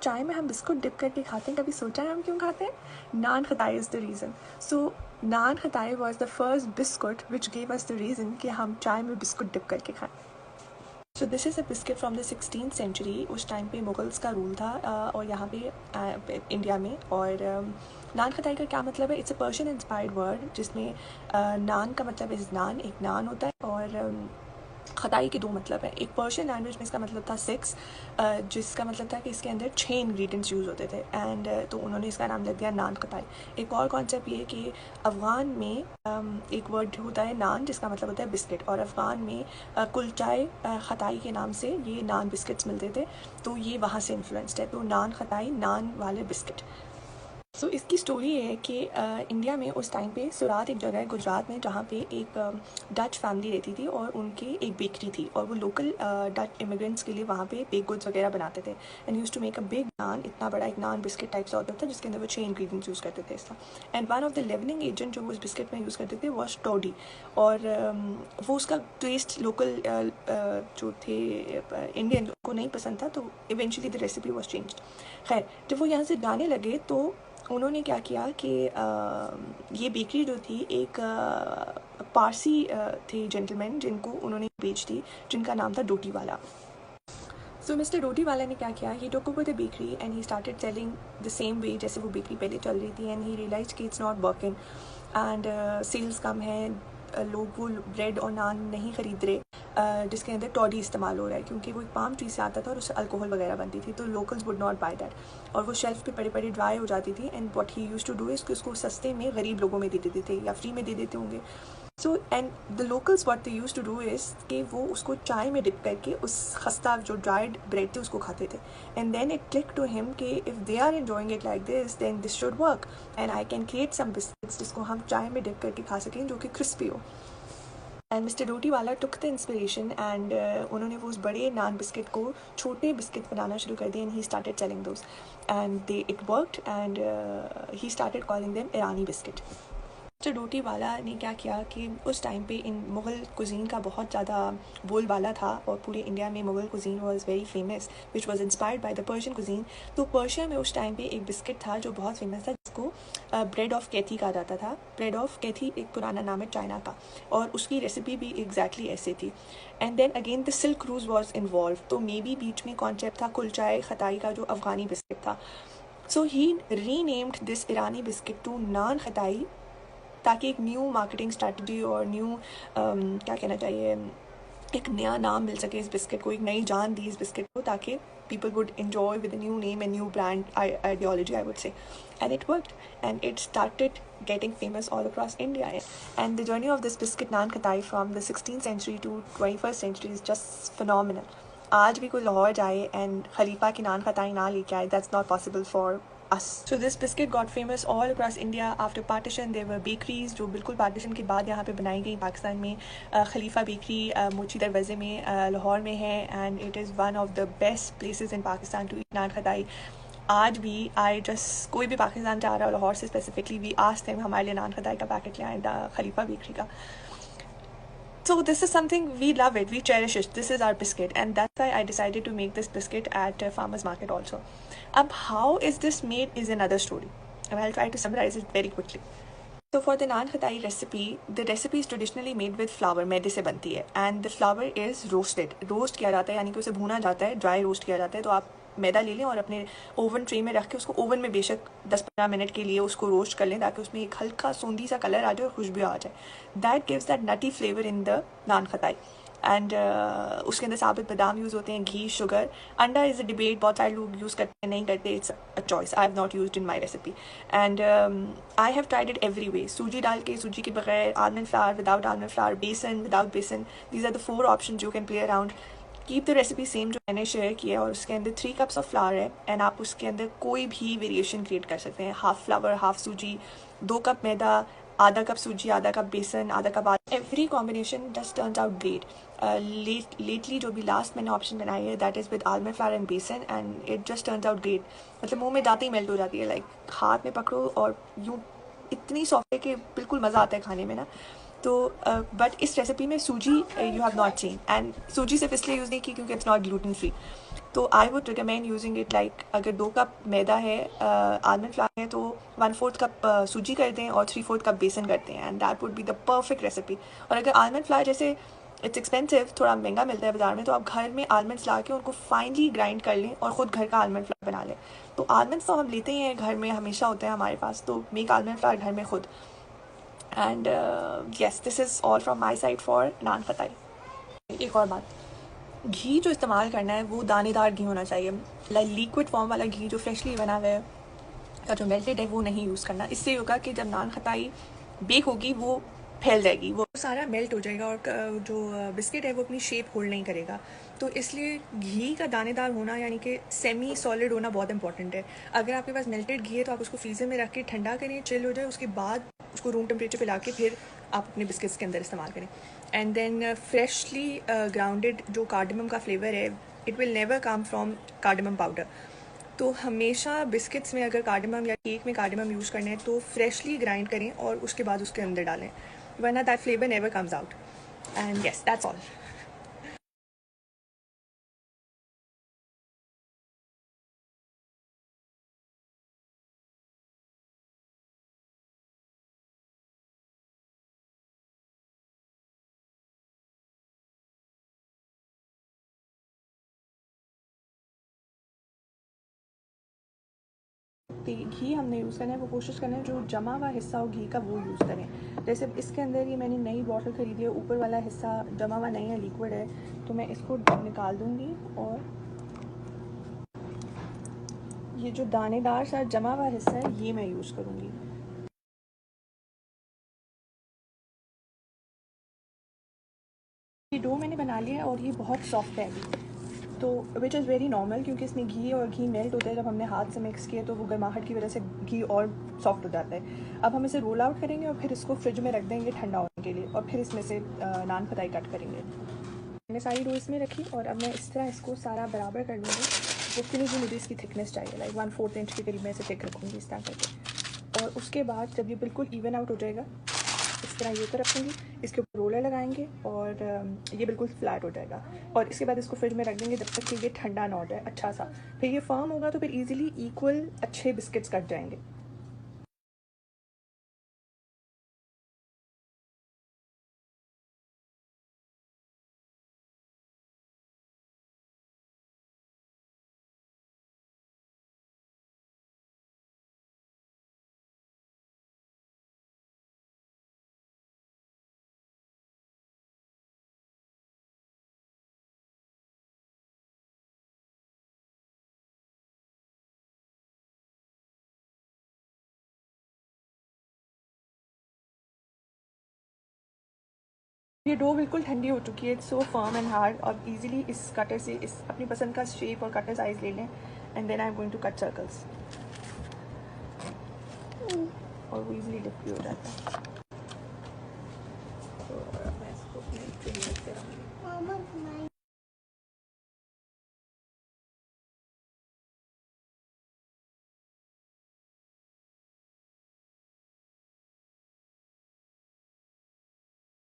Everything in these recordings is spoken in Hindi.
चाय में हम बिस्कुट डिप करके खाते हैं, कभी सोचा है हम क्यों खाते हैं? Nankhatai is the reason. So nankhatai was the first biscuit which gave us the reason कि हम चाय में बिस्कुट डिप करके खाएं. So this is a biscuit from the 16th century. उस टाइम पे मुगल्स का रूल था और यहाँ पे इंडिया में. और नान खताई का क्या मतलब है? It's a Persian inspired word जिसमें नान का मतलब इज़ नान, एक नान होता है, और खताई के दो मतलब है. एक पर्शियन लैंग्वेज में इसका मतलब था 6, जिसका मतलब था कि इसके अंदर 6 इंग्रेडिएंट्स यूज़ होते थे. एंड तो उन्होंने इसका नाम लग दिया नान खताई. एक और कॉन्सेप्ट ये कि अफ़गान में एक वर्ड होता है नान जिसका मतलब होता है बिस्किट, और अफ़गान में कुलचाए खताई के नाम से ये नान बिस्किट्स मिलते थे. तो ये वहाँ से इन्फ्लुएंस्ड है. तो नान खताई, नान वाले बिस्किट. सो इसकी स्टोरी है कि इंडिया में उस टाइम पे सुरात एक जगह है गुजरात में जहाँ पे एक डच फैमिली रहती थी और उनकी एक बेकरी थी और वो लोकल डच इमिग्रेंट्स के लिए वहाँ पे बेक गुड्स वगैरह बनाते थे. And use to make a big naan, इतना बड़ा एक नान बिस्किट टाइप सा होता था जिसके अंदर वो 6 इंग्रेडिएंट्स यूज़ करते थे इसका. And one of the leavening agent जो वो उस बिस्किट में यूज़ करते थे वॉज टोडी. और वो उसका टेस्ट लोकल जो थे इंडियन को नहीं पसंद था, तो eventually the recipe was changed. खैर, जब वो यहाँ से जाने लगे तो उन्होंने क्या किया कि ये बेकरी जो थी एक पारसी थे जेंटलमैन जिनको उन्होंने बेच दी, जिनका नाम था डोटीवाला. सो मिस्टर डोटीवाला ने क्या किया, he took over the bakery and he started selling the same way जैसे वो बेकरी पहले चल रही थी. एंड ही रियलाइज कि it's not working and sales कम है, लोग वो ब्रेड और नान नहीं ख़रीद रहे जिसके अंदर टॉडी इस्तेमाल हो रहा है, क्योंकि वो एक पाम ट्री से आता था और उससे अल्कोहल वगैरह बनती थी. तो locals would not by that और वो शेल्फ पे पड़ी पड़ी ड्राई हो जाती थी. And what he used to do is कि उसको सस्ते में गरीब लोगों में दे देते थे या फ्री में दे देते होंगे. So and the locals what they used to do is कि वो उसको चाय में डिप करके उस खस्ता जो ड्राइड ब्रेड थे उसको खाते थे. And then it click to him कि if they are enjoying it like this then this should work and I can create some biscuits जिसको हम चाय में डिप करके खा सकें जो कि क्रिस्पी हो. And mister Dotiwala took the inspiration and उन्होंने वो उस बड़े नान बिस्किट को छोटे बिस्किट बनाना शुरू कर दिए. And he started selling those and they it worked and he started calling them Irani biscuit. Mister Dotiwala ने क्या किया कि उस टाइम पे इन मुग़ल कुज़ीन का बहुत ज़्यादा बोलबाला था और पूरे इंडिया में Mughal cuisine was very famous which was inspired by the Persian cuisine. तो पर्शिया में उस टाइम पे एक बिस्किट था जो बहुत फेमस था जिसको ब्रेड ऑफ कैथी कहा जाता था. ब्रेड ऑफ कैथी एक पुराना नाम है चाइना का और उसकी रेसिपी भी एग्जैक्टली ऐसे थी. And then again the silk cruise was involve. तो मे बी बीच में कॉन्सेप्ट था कुलचाए खताई का जो अफ़गानी बिस्किट था. So he renamed this Irani biscuit to nankhatai ताकि एक न्यू मार्केटिंग स्ट्रैटेजी और न्यू क्या कहना चाहिए, एक नया नाम मिल सके इस बिस्किट को, एक नई जान दी इस बिस्किट को ताकि people would enjoy with a new name and new brand ideology, I would say. And it worked and it started getting famous all across India. And the journey of this biscuit naan khatai from the 16th century to 21st century is just phenomenal. आज भी कोई लाहौर जाए and खलीफा की नान खताई ना लेके आए, that's not possible for us. So this biscuit got famous all across India after partition. There were bakeries जो बिल्कुल partition के बाद यहाँ पे बनाई गई पाकिस्तान में. खलीफा बेकरी मोची दरवाजे में लाहौर में है and it is one of the best places in Pakistan to eat नान खताई. आज भी कोई भी पाकिस्तान जा रहा है लाहौर से स्पेसिफिकली वी आस्क देम हमारे लिए नान खताई का पैकेट ले आए खलीफा बेकरी का. So this is something we love it, we cherish it. This is our biscuit and that's why I decided to make this biscuit at farmers market also. How is this made is another story and I'll try to summarize it very quickly. So for the naan khatai recipe, the recipe is traditionally made with flour, मैदे से बनती है and the flour is roasted. Roast किया जाता है यानी कि उसे भुना जाता है, ड्राई रोस्ट किया जाता है. तो आप मैदा ले लें और अपने ओवन ट्रे में रख के उसको ओवन में बेशक 10-15 मिनट के लिए उसको रोस्ट कर लें ताकि उसमें एक हल्का सूंदी सा कलर आ जाए और खुशबू आ जाए. That gives that nutty flavour in the nankhatai. And उसके अंदर साबित बादाम यूज़ होते हैं, घी, शुगर. अंडा इज़ अ डिबेट, बहुत सारे लोग यूज़ करते हैं, नहीं करते. It's a choice. I have not used in my recipe and I have tried it every way. सूजी डाल के, सूजी के बगैर, almond flour, without almond flour, besan, without besan. These are the 4 option you can play around. Keep the recipe same जो मैंने शेयर किया है और उसके अंदर 3 कप्स ऑफ फ्लावर है एंड आप उसके अंदर कोई भी वेरिएशन क्रिएट कर सकते हैं. हाफ फ्लावर, हाफ सूजी, 2 कप मैदा, आधा कप सूजी, आधा कप बेसन, आधा cup every combination just turns out great. Lately जो भी लास्ट मैंने ऑप्शन बनाई है that is with almond flour and besan and it just turns out great. मतलब मुंह में जाते ही मेल्ट हो जाती है, लाइक हाथ में पकड़ो और यूँ इतनी सॉफ्ट है कि बिल्कुल मज़ा आता है खाने में ना. तो बट इस रेसिपी में सूजी you have not seen and सूजी सिर्फ इसलिए यूज़ नहीं की क्योंकि इट्स नॉट ग्लूटेन फ्री. तो I would recommend using it like अगर 2 कप मैदा है, आलमंड फ्लावर है, तो 1/4 कप सूजी कर दें और 3/4 कप बेसन करते हैं, and that would be the perfect recipe. और अगर आलमंड फ्लावर जैसे इट्स एक्सपेंसिव, थोड़ा महंगा मिलता है बाज़ार में, तो आप घर में आलमंड्स ला के उनको फाइनली ग्राइंड कर लें और ख़ुद घर का आलमंड फ्लावर बना लें। तो आलमंड्स तो हम लेते ही हैं, घर में हमेशा होते हैं हमारे पास, तो मेक आलमंड फ्लावर घर में खुद। And yes, this is all from my side for nankhatai. एक और बात, घी जो इस्तेमाल करना है वो दानेदार घी होना चाहिए, लाइक लिक्विड फॉर्म वाला घी जो फ्रेशली बना हुआ है या जो मेल्टेड है वो नहीं यूज़ करना। इससे होगा कि जब नान खताई बेक होगी वो फैल जाएगी, वो सारा मेल्ट हो जाएगा और जो बिस्किट है वो अपनी शेप होल्ड नहीं करेगा। तो इसलिए घी का दानेदार होना यानी कि सेमी सॉलिड होना बहुत इंपॉर्टेंट है। अगर आपके पास मेल्टेड घी है तो आप उसको फ्रीज़र में रख के ठंडा करें, चिल हो जाए, उसके बाद उसको रूम टेम्परेचर पे ला के फिर आप अपने बिस्किट्स के अंदर इस्तेमाल करें। एंड देन फ्रेशली ग्राउंडेड जो कार्डमम का फ्लेवर है, it will never come from cardamom powder. तो हमेशा बिस्किट्स में अगर कार्डमम या केक में कार्डमम यूज़ करना है तो फ्रेशली ग्राइंड करें और उसके बाद उसके अंदर डालें, वरना that flavour never comes out. And yes, that's all. घी हमने यूज़ करना है, वो कोशिश करना है जो जमा हुआ हिस्सा हो घी का वो यूज़ करें। जैसे इसके अंदर ये मैंने नई बॉटल ख़रीदी है, ऊपर वाला हिस्सा जमा हुआ नहीं है, लिक्विड है, तो मैं इसको निकाल दूँगी और ये जो दानेदार सा जमा हुआ हिस्सा है ये मैं यूज़ करूँगी। ये डो मैंने बना लिया है और ये बहुत सॉफ्ट है अभी, तो विच इज़ वेरी नॉर्मल, क्योंकि इसमें घी और घी मेल्ट होता है, जब हमने हाथ से मिक्स किया तो वो गर्माहट की वजह से घी और सॉफ्ट हो जाता है। अब हम इसे रोल आउट करेंगे और फिर इसको फ्रिज में रख देंगे ठंडा होने के लिए, और फिर इसमें से नान खताई कट करेंगे। मैंने सारी डो इसमें रखी और अब मैं इस तरह इसको सारा बराबर कर लूँगी। जितनी भी मुझे इसकी थिकनेस चाहिए, लाइक 1/4 इंच के करीब मैं इसे थिक रखूँगी इस तरह करके। और उसके बाद जब ये बिल्कुल इवन आउट हो जाएगा, इस तरह ये ऊपर रखेंगे, इसके ऊपर रोलर लगाएंगे और ये बिल्कुल फ्लैट हो जाएगा। और इसके बाद इसको फ्रिज में रख देंगे जब तक कि ये ठंडा ना हो जाए अच्छा सा। फिर ये फर्म होगा तो फिर इजीली इक्वल अच्छे बिस्किट्स कट जाएंगे। ये डो बिल्कुल ठंडी हो चुकी है, it's so firm and hard. और इजीली इस कटर से इस अपनी पसंद का शेप और कटर साइज ले लें, and then I am going to cut circles, और वो इजीली डिप भी हो जाता है। तो मैं इसको अपने ट्रे में रखते रहूँगी।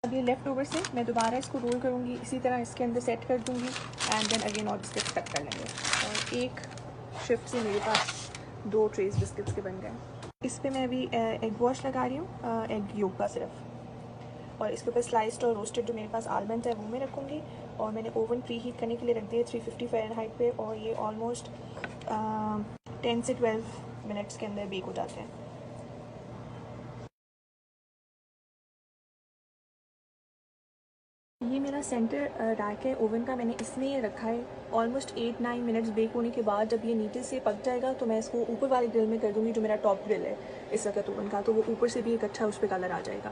अब ये लेफ़्ट ओवर से मैं दोबारा इसको रोल करूँगी, इसी तरह इसके अंदर सेट कर दूँगी, एंड देन अगेन और बिस्किट्स कट कर लेंगे। और एक शिफ्ट से मेरे पास 2 ट्रेस बिस्किट्स के बन गए। इस पे मैं अभी एग वॉश लगा रही हूँ, एग योक का सिर्फ, और इसके ऊपर स्लाइस्ड और रोस्टेड जो मेरे पास आलमंड है वो मैं रखूँगी। और मैंने ओवन प्री हीट करने के लिए रख दिया 350 फ़ारेनहाइट पे, और ये ऑलमोस्ट 10 से 12 मिनट्स के अंदर बेक हो जाते हैं। ये मेरा सेंटर रैक है ओवन का, मैंने इसमें ये रखा है। ऑलमोस्ट 8-9 मिनट्स बेक होने के बाद जब ये नीचे से पक जाएगा तो मैं इसको ऊपर वाले ग्रिल में कर दूँगी, जो मेरा टॉप ग्रिल है इस वक्त ओवन का, तो वो ऊपर से भी एक अच्छा उस पर कलर आ जाएगा।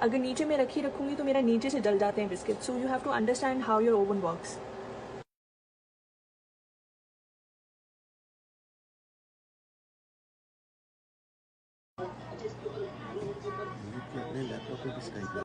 अगर नीचे में रखूँगी तो मेरा नीचे से जल जाते हैं biscuit, so you have to understand how your oven works. अपने लैपटॉप पे भी स्काइप